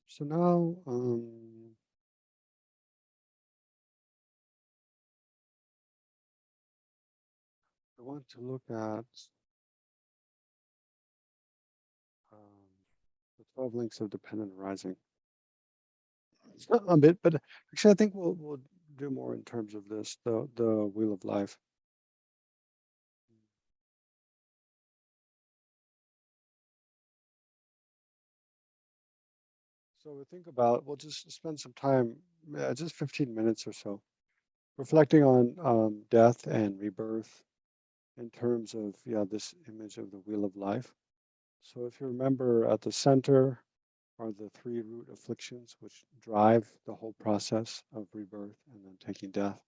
So now I want to look at um, the 12 links of dependent arising. It's not a bit, but actually I think we'll do more in terms of this, the wheel of life. So we think about, we'll just spend some time, just 15 minutes or so, reflecting on death and rebirth in terms of, yeah, this image of the wheel of life. So if you remember, at the center are the three root afflictions which drive the whole process of rebirth and then taking death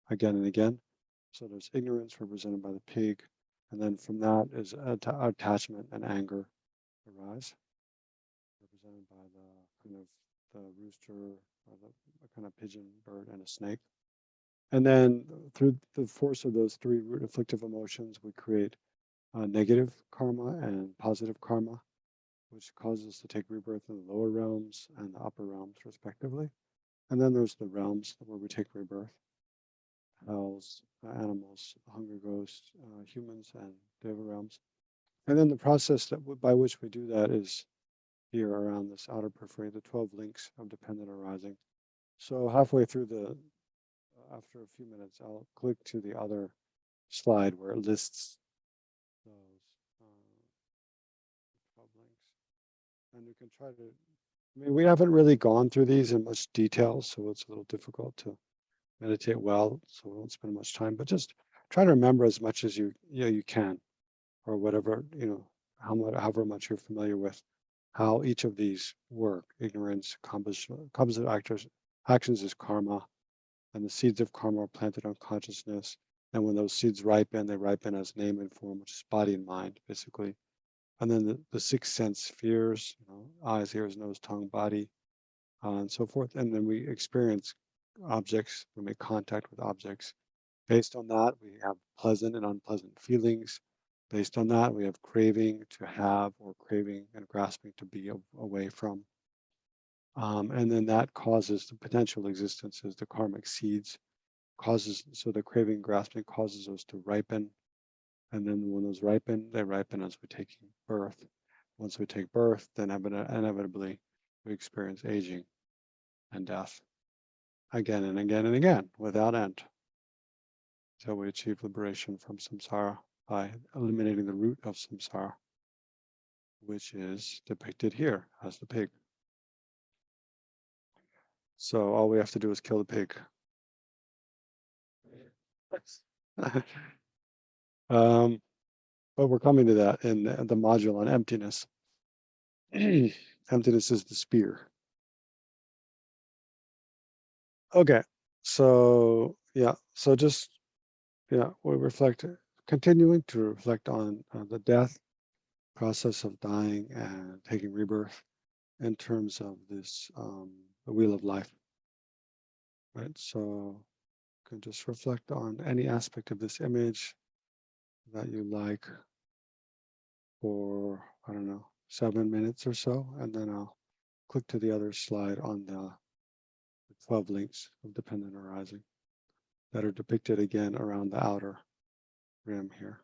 again and again. So there's ignorance represented by the pig, and then from that is attachment and anger arise, represented by the kind of the rooster or the kind of pigeon bird and a snake. And then through the force of those three root afflictive emotions, we create negative karma and positive karma, which causes us to take rebirth in the lower realms and the upper realms, respectively. And then there's the realms where we take rebirth: hells, animals, hungry ghosts, humans, and deva realms. And then the process by which we do that is here around this outer periphery, the 12 links of dependent arising. So halfway through after a few minutes, I'll click to the other slide where it lists those 12 links. And you can try to, I mean, we haven't really gone through these in much detail, so it's a little difficult to meditate well, so we won't spend much time, but just try to remember as much as you can, or whatever, however much you're familiar with how each of these work. Ignorance, composite actions is karma, and the seeds of karma are planted on consciousness. And when those seeds ripen, they ripen as name and form, which is body and mind, basically. And then the six sense spheres, eyes, ears, nose, tongue, body, and so forth. And then we experience objects, we make contact with objects. Based on that, we have pleasant and unpleasant feelings. Based on that, we have craving to have, or craving and grasping to be away from. And then that causes the potential existences, the karmic seeds, so the craving, grasping causes us to ripen. And then when those ripen, they ripen as we take birth. Once we take birth, then inevitably we experience aging and death again and again and again without end, until we achieve liberation from samsara by eliminating the root of samsara, which is depicted here as the pig. So all we have to do is kill the pig. But we're coming to that in the module on emptiness. Emptiness is the spear. Okay, so yeah, so just we continuing to reflect on the death process of dying and taking rebirth in terms of this the wheel of life, right? So you can just reflect on any aspect of this image that you like for, I don't know, 7 minutes or so, and then I'll click to the other slide on the 12 links of dependent arising that are depicted again around the outer rim here.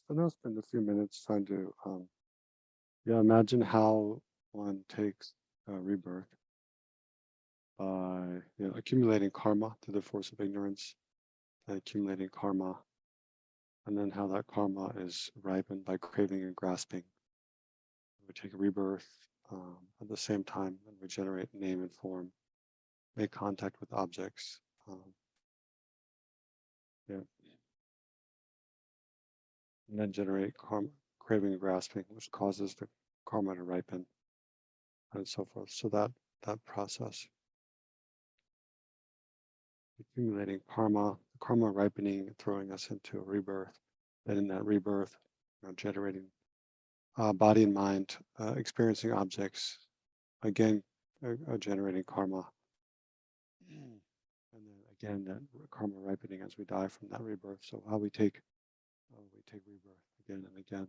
So now spend a few minutes trying to, yeah, imagine how one takes rebirth by accumulating karma through the force of ignorance, and accumulating karma, and then how that karma is ripened by craving and grasping. We take a rebirth at the same time and regenerate name and form, make contact with objects. Yeah. And then generate karma, craving and grasping, which causes the karma to ripen, and so forth. So that process, accumulating karma, the karma ripening, throwing us into a rebirth. Then in that rebirth, generating body and mind, experiencing objects, again, generating karma. And then again, that karma ripening as we die from that rebirth. So how we take rebirth again and again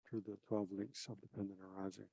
through the 12 links of dependent arising.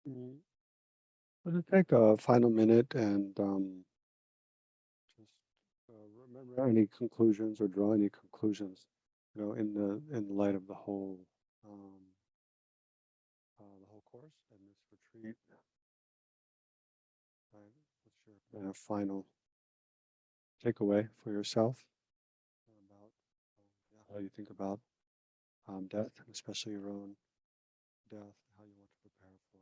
Mm. Let's take a final minute and just remember any conclusions or draw any conclusions, in the light of um, the whole course and this retreat. Right? What's your final takeaway for yourself about how you think about death, and especially your own death, how you want to prepare for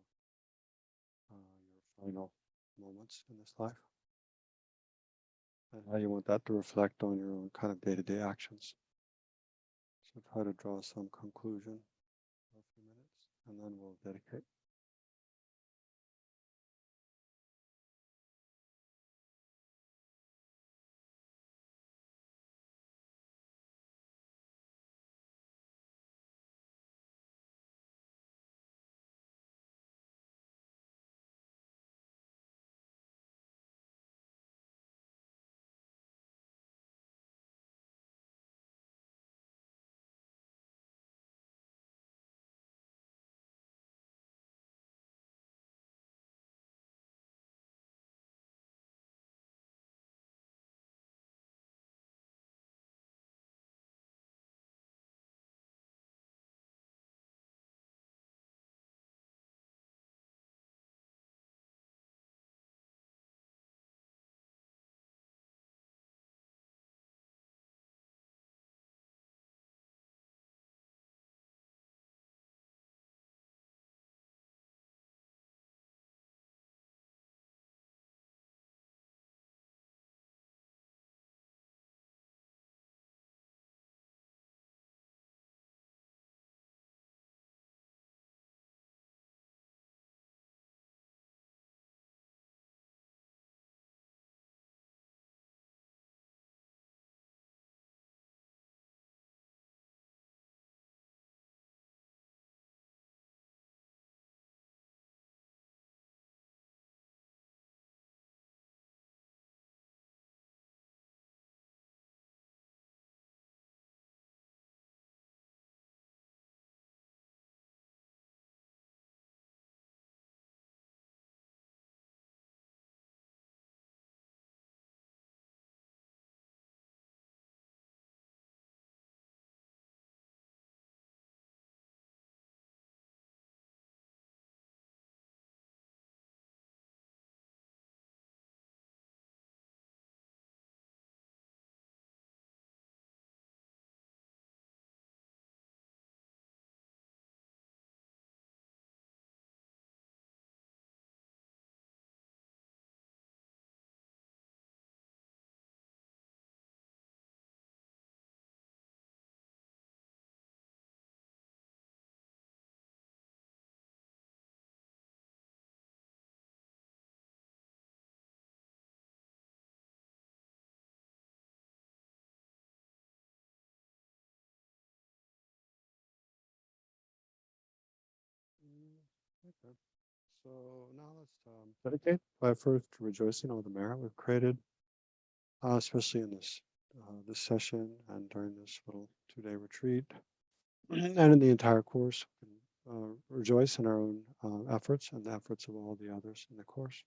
your final moments in this life, and how you want that to reflect on your own kind of day-to-day actions. So try to draw some conclusion for a few minutes, and then we'll dedicate. Okay. So now let's dedicate by first rejoicing all the merit we've created, especially in this session and during this little 2-day retreat, and in the entire course. We can rejoice in our own efforts and the efforts of all the others in the course.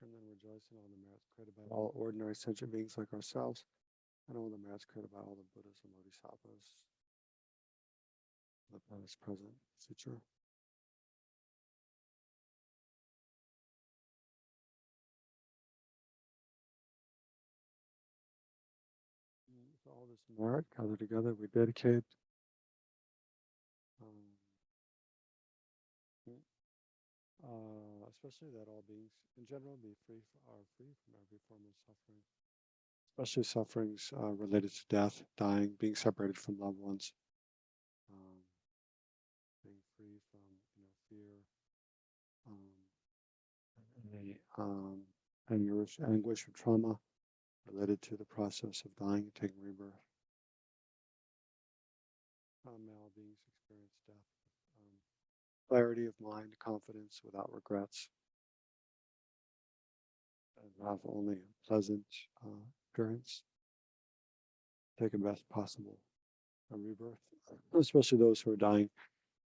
And then rejoice in all the merits created by all ordinary sentient beings like ourselves, and all the merits created by all the Buddhas and Bodhisattvas, the past, present, future. So all this merit gathered together, we dedicate um, especially that all beings in general are free from every form of suffering, especially sufferings related to death, dying, being separated from loved ones, um, being free from fear, um, any anguish or trauma related to the process of dying and taking rebirth. May all beings experience death with clarity of mind, confidence, without regrets, and have only a pleasant experience. Take the best possible a rebirth, especially those who are dying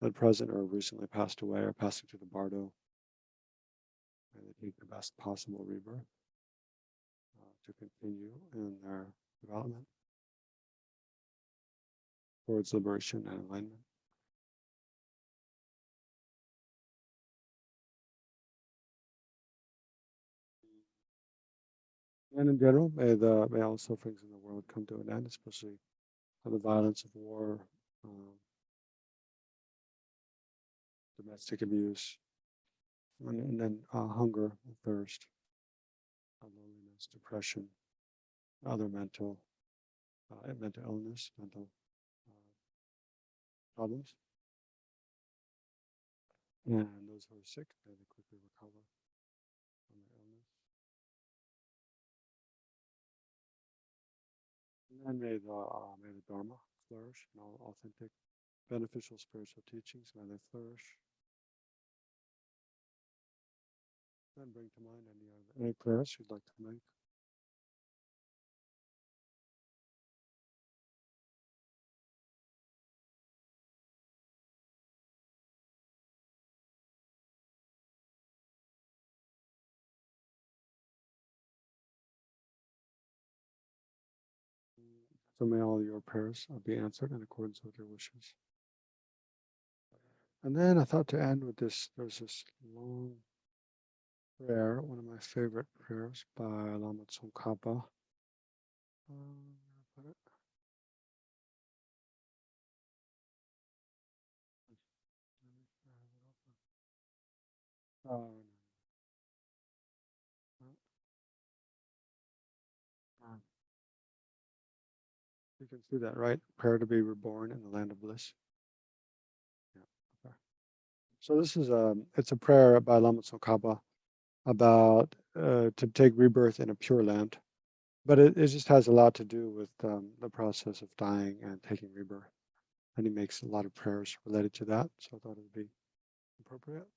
at present or recently passed away or passing to the bardo. And they take the best possible rebirth to continue in their development towards liberation and enlightenment. And in general, may all sufferings in the world come to an end, especially the violence of war, domestic abuse, and then hunger, thirst, loneliness, depression, other mental illness, mental problems. And those who are sick, may they quickly recover from their illness. And may the Dharma flourish and all authentic, beneficial spiritual teachings, may they flourish. And bring to mind any prayers you'd like to make. So may all your prayers be answered in accordance with your wishes. And then I thought to end with this, there's this long prayer, one of my favorite prayers by Lama Tsongkhapa. Put it. You can see that, right? Prayer to be reborn in the land of bliss. Yeah. Okay. So this is it's a prayer by Lama Tsongkhapa about to take rebirth in a pure land, but it just has a lot to do with the process of dying and taking rebirth. And he makes a lot of prayers related to that, so I thought it would be appropriate.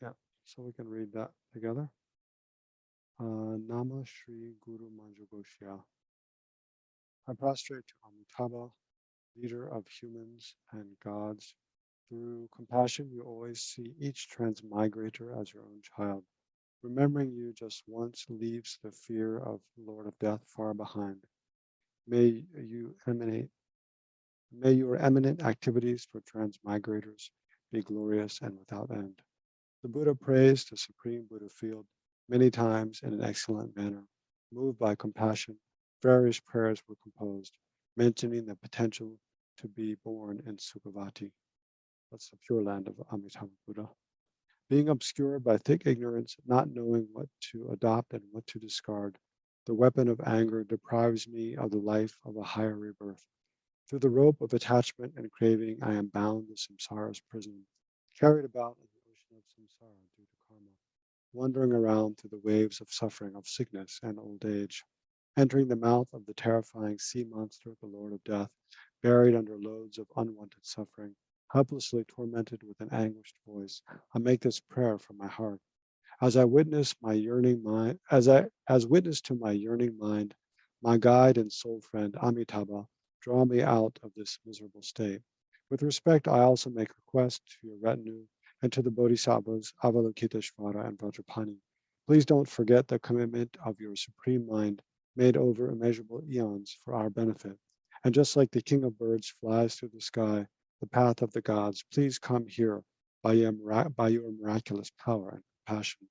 Yeah, so we can read that together. Nama Shri Guru Manjugoshya. I prostrate to Amitabha, leader of humans and gods. Through compassion, you always see each transmigrator as your own child. Remembering you just once leaves the fear of Lord of Death far behind. May your eminent activities for transmigrators be glorious and without end. The Buddha praised the Supreme Buddha field many times in an excellent manner. Moved by compassion, various prayers were composed, mentioning the potential to be born in Sukhavati. That's the pure land of Amitabha Buddha. Being obscured by thick ignorance, not knowing what to adopt and what to discard, the weapon of anger deprives me of the life of a higher rebirth. Through the rope of attachment and craving, I am bound to samsara's prison, carried about in the ocean of samsara due to karma, wandering around through the waves of suffering of sickness and old age, entering the mouth of the terrifying sea monster, the Lord of Death, buried under loads of unwanted suffering, helplessly tormented with an anguished voice. I make this prayer from my heart. As I witness my yearning mind, as witness to my yearning mind, my guide and soul friend Amitabha, draw me out of this miserable state. With respect, I also make request to your retinue and to the Bodhisattvas Avalokiteshvara and Vajrapani. Please don't forget the commitment of your supreme mind made over immeasurable eons for our benefit. And just like the king of birds flies through the sky, the path of the gods, please come here by your miraculous power and compassion.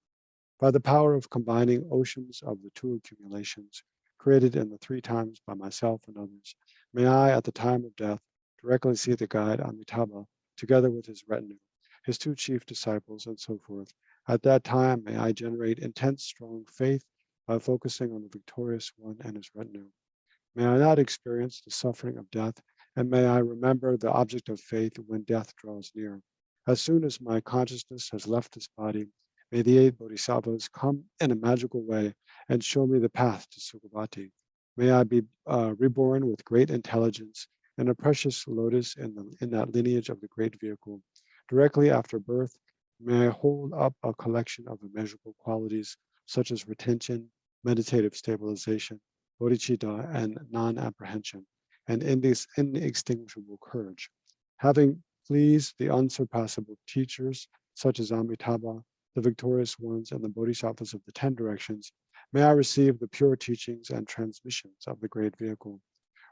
By the power of combining oceans of the two accumulations, created in the three times by myself and others, may I, at the time of death, directly see the guide Amitabha, together with his retinue, his two chief disciples, and so forth. At that time, may I generate intense, strong faith by focusing on the victorious one and his retinue. May I not experience the suffering of death, and may I remember the object of faith when death draws near. As soon as my consciousness has left this body, may the eight bodhisattvas come in a magical way and show me the path to Sukhavati. May I be reborn with great intelligence and a precious lotus in that lineage of the great vehicle. Directly after birth, may I hold up a collection of immeasurable qualities such as retention, meditative stabilization, bodhicitta, and non-apprehension, and inextinguishable courage. Having pleased the unsurpassable teachers, such as Amitabha, the victorious ones, and the bodhisattvas of the 10 directions, may I receive the pure teachings and transmissions of the great vehicle.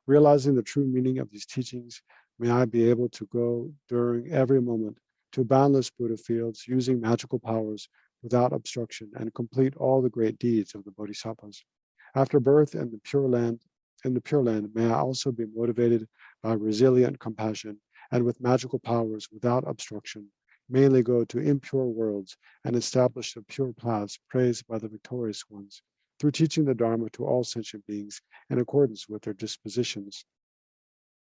Realizing the true meaning of these teachings, may I be able to go during every moment to boundless Buddha fields using magical powers without obstruction and complete all the great deeds of the bodhisattvas. After birth in the Pure Land, may I also be motivated by resilient compassion and with magical powers without obstruction, mainly go to impure worlds and establish the pure paths praised by the victorious ones, through teaching the Dharma to all sentient beings in accordance with their dispositions.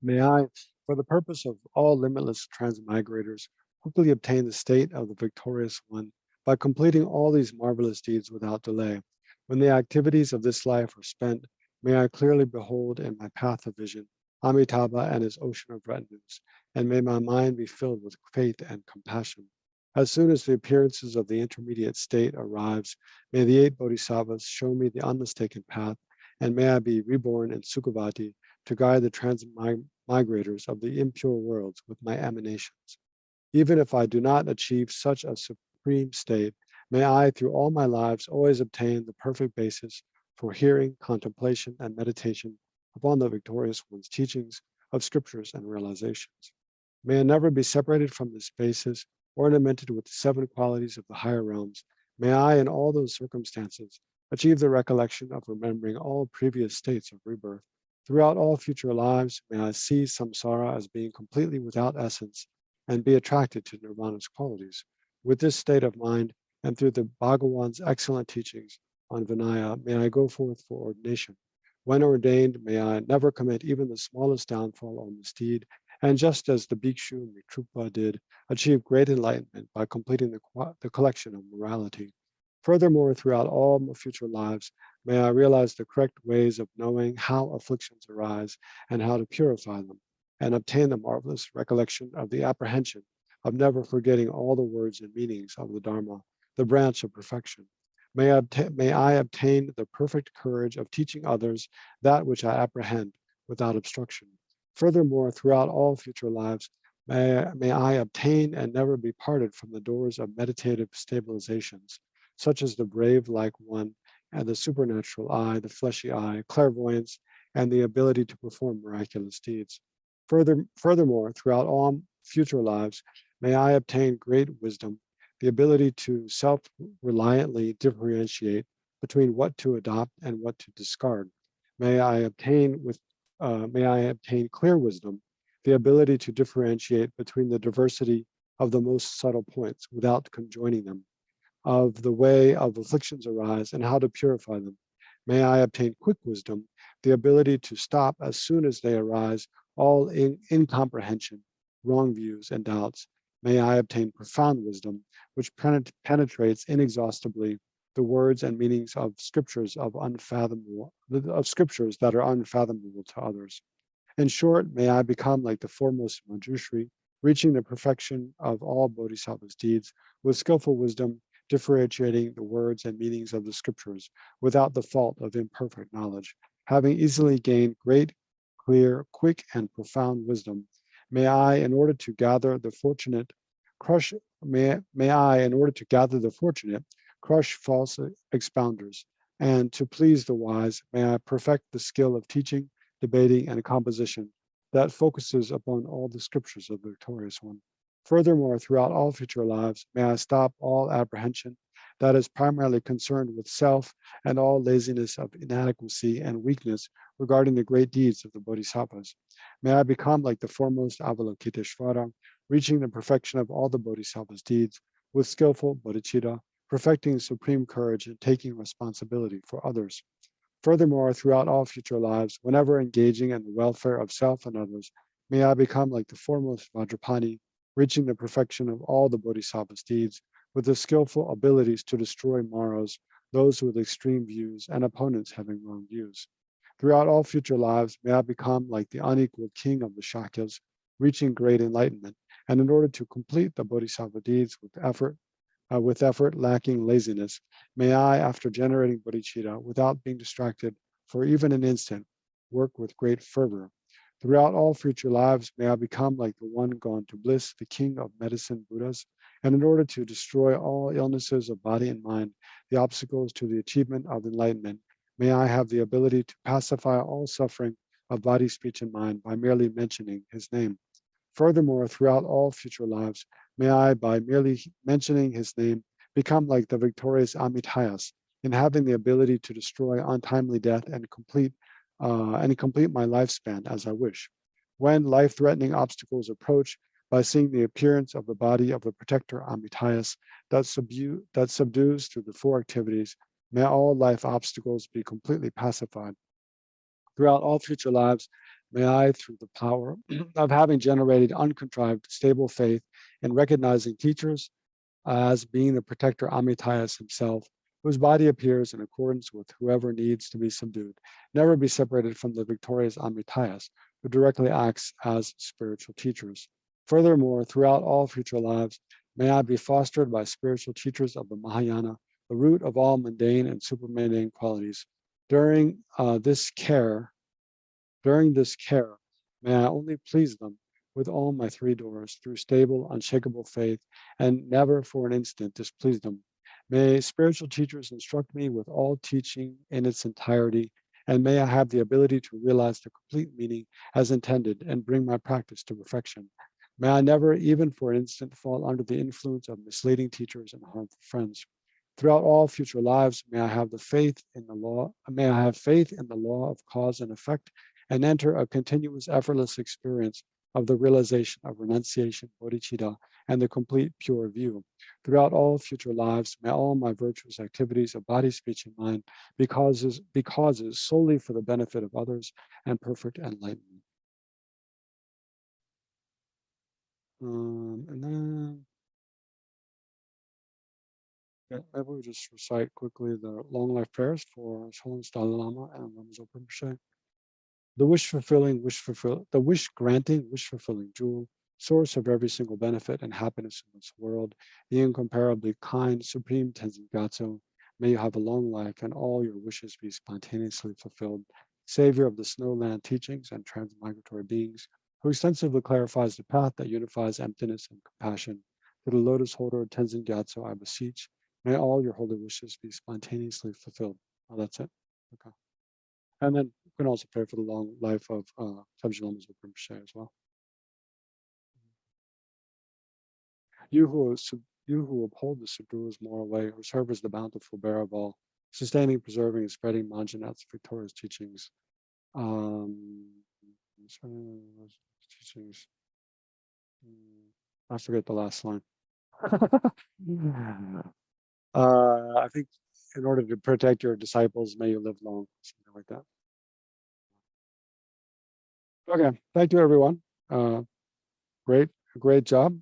May I, for the purpose of all limitless transmigrators, quickly obtain the state of the victorious one by completing all these marvelous deeds without delay. When the activities of this life are spent, may I clearly behold in my path of vision Amitabha and his ocean of retinues, and may my mind be filled with faith and compassion. As soon as the appearances of the intermediate state arrives, may the 8 bodhisattvas show me the unmistaken path, and may I be reborn in Sukhavati to guide the transmigrators of the impure worlds with my emanations. Even if I do not achieve such a supreme state, may I, through all my lives, always obtain the perfect basis for hearing, contemplation, and meditation upon the victorious one's teachings of scriptures and realizations. May I never be separated from this basis, ornamented with the 7 qualities of the higher realms. May I, in all those circumstances, achieve the recollection of remembering all previous states of rebirth. Throughout all future lives, may I see samsara as being completely without essence and be attracted to nirvana's qualities. With this state of mind, and through the Bhagawan's excellent teachings on Vinaya, may I go forth for ordination. When ordained, may I never commit even the smallest downfall or misdeed, and just as the Bhikshu Mitruppa did, achieve great enlightenment by completing the collection of morality. Furthermore, throughout all my future lives, may I realize the correct ways of knowing how afflictions arise and how to purify them, and obtain the marvelous recollection of the apprehension of never forgetting all the words and meanings of the Dharma, the branch of perfection. May I obtain the perfect courage of teaching others that which I apprehend without obstruction. Furthermore, throughout all future lives, may I obtain and never be parted from the doors of meditative stabilizations, such as the brave-like one and the supernatural eye, the fleshy eye, clairvoyance, and the ability to perform miraculous deeds. Furthermore, throughout all future lives, may I obtain great wisdom, the ability to self-reliantly differentiate between what to adopt and what to discard. May I obtain clear wisdom, the ability to differentiate between the diversity of the most subtle points without conjoining them, of the way of afflictions arise and how to purify them. May I obtain quick wisdom, the ability to stop as soon as they arise all incomprehension, wrong views, and doubts. May I obtain profound wisdom, which penetrates inexhaustibly the words and meanings of scriptures that are unfathomable to others. In short, may I become like the foremost Manjushri, reaching the perfection of all bodhisattvas' deeds with skillful wisdom, differentiating the words and meanings of the scriptures without the fault of imperfect knowledge. Having easily gained great, clear, quick, and profound wisdom, may I, in order to gather the fortunate, crush false expounders, and to please the wise, may I perfect the skill of teaching, debating, and composition that focuses upon all the scriptures of the victorious one. Furthermore, throughout all future lives, may I stop all apprehension that is primarily concerned with self and all laziness of inadequacy and weakness regarding the great deeds of the bodhisattvas. May I become like the foremost Avalokiteshvara, reaching the perfection of all the bodhisattvas' deeds with skillful bodhicitta, perfecting supreme courage and taking responsibility for others. Furthermore, throughout all future lives, whenever engaging in the welfare of self and others, may I become like the foremost Vajrapani, reaching the perfection of all the bodhisattvas' deeds with the skillful abilities to destroy Maras, those with extreme views and opponents having wrong views. Throughout all future lives, may I become like the unequaled king of the Shakyas, reaching great enlightenment. And in order to complete the bodhisattva deeds with effort, lacking laziness, may I, after generating bodhicitta, without being distracted for even an instant, work with great fervor. Throughout all future lives, may I become like the one gone to bliss, the king of medicine Buddhas. And in order to destroy all illnesses of body and mind, the obstacles to the achievement of enlightenment, may I have the ability to pacify all suffering of body, speech, and mind by merely mentioning his name. Furthermore, throughout all future lives, may I, by merely mentioning his name, become like the victorious Amitayas in having the ability to destroy untimely death and complete my lifespan as I wish. When life-threatening obstacles approach, by seeing the appearance of the body of the protector Amitayas that subdues through the four activities, may all life obstacles be completely pacified. Throughout all future lives, may I, through the power of having generated uncontrived, stable faith in recognizing teachers as being the protector Amitayas himself, whose body appears in accordance with whoever needs to be subdued, never be separated from the victorious Amitayas, who directly acts as spiritual teachers. Furthermore, throughout all future lives, may I be fostered by spiritual teachers of the Mahayana, the root of all mundane and supermundane qualities. During this care, may I only please them with all my three doors through stable, unshakable faith, and never for an instant displease them. May spiritual teachers instruct me with all teaching in its entirety, and may I have the ability to realize the complete meaning as intended and bring my practice to perfection. May I never, even for an instant, fall under the influence of misleading teachers and harmful friends. Throughout all future lives, may I have faith in the law of cause and effect, and enter a continuous, effortless experience of the realization of renunciation, bodhicitta, and the complete pure view. Throughout all future lives, may all my virtuous activities of body, speech, and mind be causes solely for the benefit of others and perfect enlightenment. And then maybe we just recite quickly the long life prayers for Holiness Dalai Lama and Ramzo Rinpoche. The the wish-granting, wish-fulfilling jewel, source of every single benefit and happiness in this world, the incomparably kind, supreme Tenzin Gyatso, may you have a long life and all your wishes be spontaneously fulfilled. Savior of the snowland teachings and transmigratory beings, who extensively clarifies the path that unifies emptiness and compassion. To the lotus holder Tenzin Gyatso, I beseech, may all your holy wishes be spontaneously fulfilled. Oh, that's it. Okay. And then you can also pray for the long life of Samji Lama Zopa Rinpoche as well. You who uphold the Suguru's moral way, who serve as the bountiful bearer of all, sustaining, preserving, and spreading Manjanath's victorious teachings. I forget the last line. I think in order to protect your disciples, may you live long, something like that. Okay, thank you, everyone. Great job.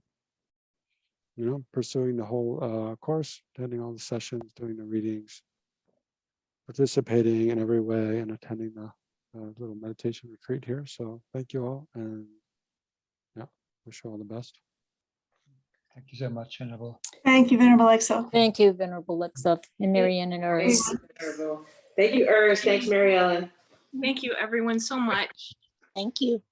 Pursuing the whole course, attending all the sessions, doing the readings, participating in every way, and attending the little meditation retreat here. So thank you all, and yeah, wish you all the best. Thank you so much, Venerable. Thank you, Venerable Exo. Thank you, Venerable Lexa and Marianne and Urs. Thank you, Urs. Thanks, Mary Ellen. Thank you, everyone, so much. Thank you.